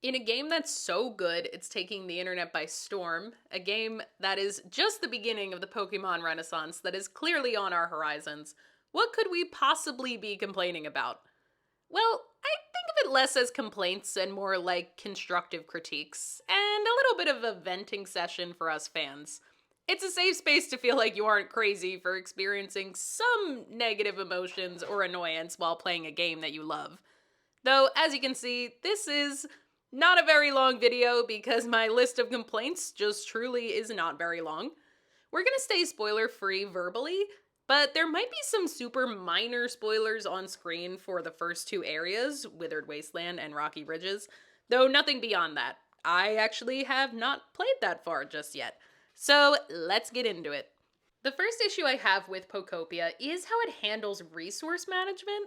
In a game that's so good, it's taking the internet by storm, a game that is just the beginning of the Pokemon renaissance that is clearly on our horizons, what could we possibly be complaining about? Well, I think of it less as complaints and more like constructive critiques, and a little bit of a venting session for us fans. It's a safe space to feel like you aren't crazy for experiencing some negative emotions or annoyance while playing a game that you love. Though, as you can see, this is not a very long video because my list of complaints just truly is not very long. We're gonna stay spoiler free verbally, but there might be some super minor spoilers on screen for the first two areas, Withered Wasteland and Rocky Ridges, though nothing beyond that. I actually have not played that far just yet. So let's get into it. The first issue I have with Pokopia is how it handles resource management.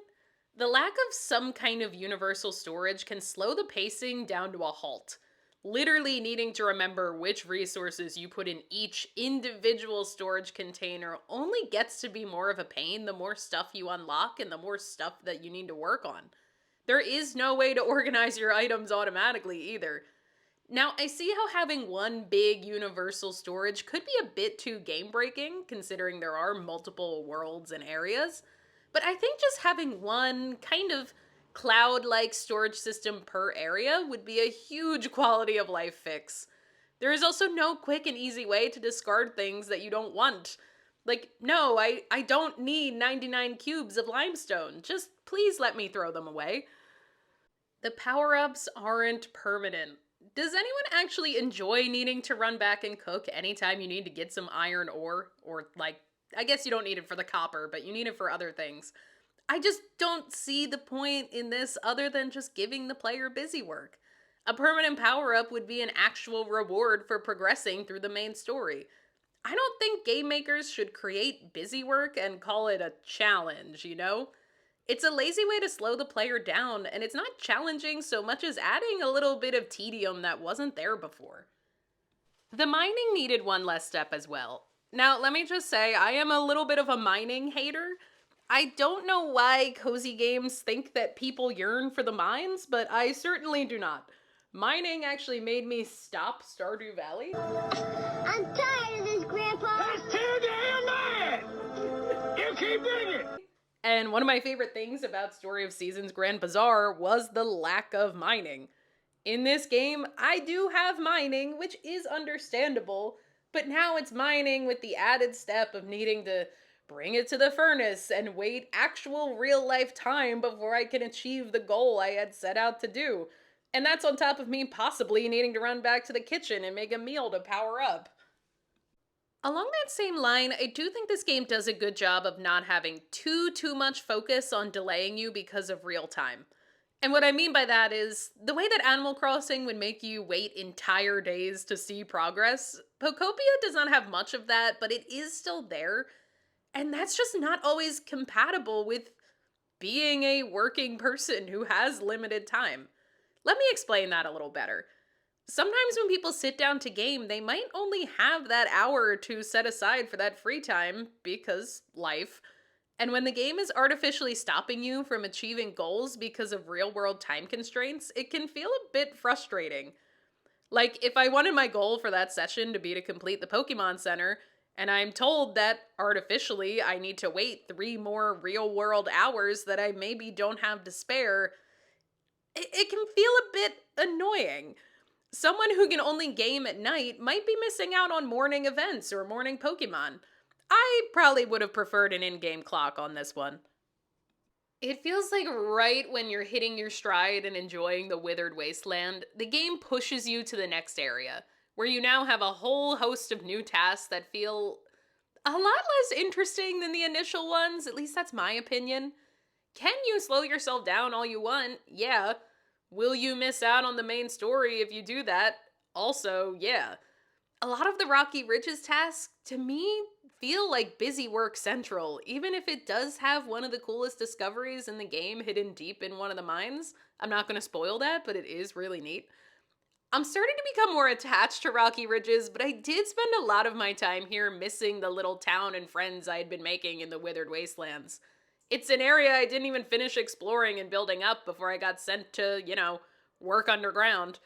The lack of some kind of universal storage can slow the pacing down to a halt. Literally needing to remember which resources you put in each individual storage container only gets to be more of a pain the more stuff you unlock and the more stuff that you need to work on. There is no way to organize your items automatically either. Now, I see how having one big universal storage could be a bit too game-breaking, considering there are multiple worlds and areas, but I think just having one kind of cloud-like storage system per area would be a huge quality of life fix. There is also no quick and easy way to discard things that you don't want. Like, no, I don't need 99 cubes of limestone. Just please let me throw them away. The power-ups aren't permanent. Does anyone actually enjoy needing to run back and cook anytime you need to get some iron ore? Or, like, I guess you don't need it for the copper, but you need it for other things. I just don't see the point in this other than just giving the player busy work. A permanent power-up would be an actual reward for progressing through the main story. I don't think game makers should create busy work and call it a challenge, you know? It's a lazy way to slow the player down, and it's not challenging so much as adding a little bit of tedium that wasn't there before. The mining needed one less step as well. Now, let me just say, I am a little bit of a mining hater. I don't know why cozy games think that people yearn for the mines, but I certainly do not. Mining actually made me stop Stardew Valley. I'm tired of this, Grandpa! That's too damn bad! You keep digging! And one of my favorite things about Story of Seasons Grand Bazaar was the lack of mining. In this game, I do have mining, which is understandable, but now it's mining with the added step of needing to bring it to the furnace and wait actual real-life time before I can achieve the goal I had set out to do. And that's on top of me possibly needing to run back to the kitchen and make a meal to power up. Along that same line, I do think this game does a good job of not having too much focus on delaying you because of real time. And what I mean by that is, the way that Animal Crossing would make you wait entire days to see progress, Pokopia does not have much of that, but it is still there. And that's just not always compatible with being a working person who has limited time. Let me explain that a little better. Sometimes when people sit down to game, they might only have that hour or two set aside for that free time, because life. And when the game is artificially stopping you from achieving goals because of real-world time constraints, it can feel a bit frustrating. Like, if I wanted my goal for that session to be to complete the Pokemon Center, and I'm told that artificially I need to wait 3 more real-world hours that I maybe don't have to spare, it can feel a bit annoying. Someone who can only game at night might be missing out on morning events or morning Pokemon. I probably would have preferred an in-game clock on this one. It feels like right when you're hitting your stride and enjoying the Withered Wasteland, the game pushes you to the next area, where you now have a whole host of new tasks that feel a lot less interesting than the initial ones, at least that's my opinion. Can you slow yourself down all you want? Yeah. Will you miss out on the main story if you do that? Also, yeah. A lot of the Rocky Ridges tasks, to me, feel like busy work central, even if it does have one of the coolest discoveries in the game hidden deep in one of the mines. I'm not going to spoil that, but it is really neat. I'm starting to become more attached to Rocky Ridges, but I did spend a lot of my time here missing the little town and friends I had been making in the Withered Wastelands. It's an area I didn't even finish exploring and building up before I got sent to, work underground.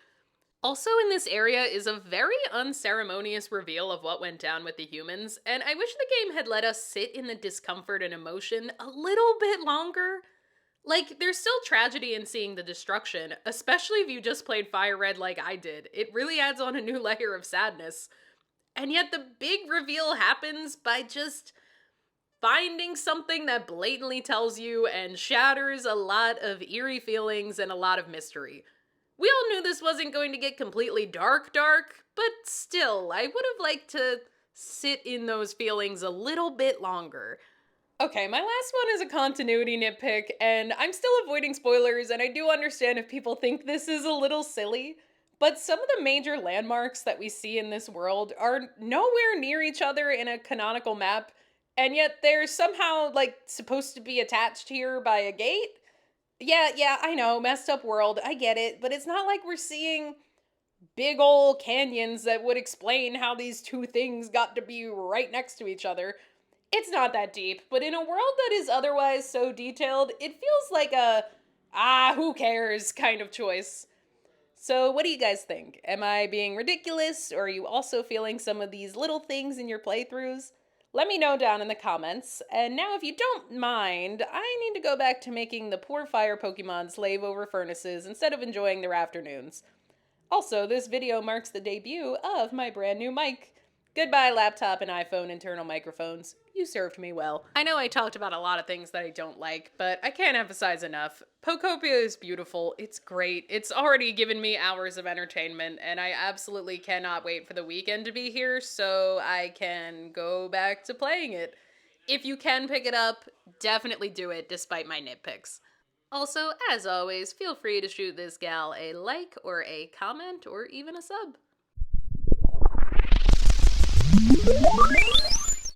Also in this area is a very unceremonious reveal of what went down with the humans, and I wish the game had let us sit in the discomfort and emotion a little bit longer. Like, there's still tragedy in seeing the destruction, especially if you just played Fire Red like I did. It really adds on a new layer of sadness. And yet the big reveal happens by just finding something that blatantly tells you and shatters a lot of eerie feelings and a lot of mystery. We all knew this wasn't going to get completely dark, but still, I would have liked to sit in those feelings a little bit longer. Okay, my last one is a continuity nitpick, and I'm still avoiding spoilers, and I do understand if people think this is a little silly, but some of the major landmarks that we see in this world are nowhere near each other in a canonical map, and yet they're somehow, like, supposed to be attached here by a gate? Yeah, I know, messed up world, I get it, but it's not like we're seeing big ol' canyons that would explain how these two things got to be right next to each other. It's not that deep, but in a world that is otherwise so detailed, it feels like a, who cares kind of choice. So what do you guys think? Am I being ridiculous, or are you also feeling some of these little things in your playthroughs? Let me know down in the comments. And now if you don't mind, I need to go back to making the poor fire Pokemon slave over furnaces instead of enjoying their afternoons. Also, this video marks the debut of my brand new mic. Goodbye, laptop and iPhone internal microphones. You served me well. I know I talked about a lot of things that I don't like, but I can't emphasize enough. Pokopia is beautiful. It's great. It's already given me hours of entertainment, and I absolutely cannot wait for the weekend to be here so I can go back to playing it. If you can pick it up, definitely do it, despite my nitpicks. Also, as always, feel free to shoot this gal a like or a comment or even a sub.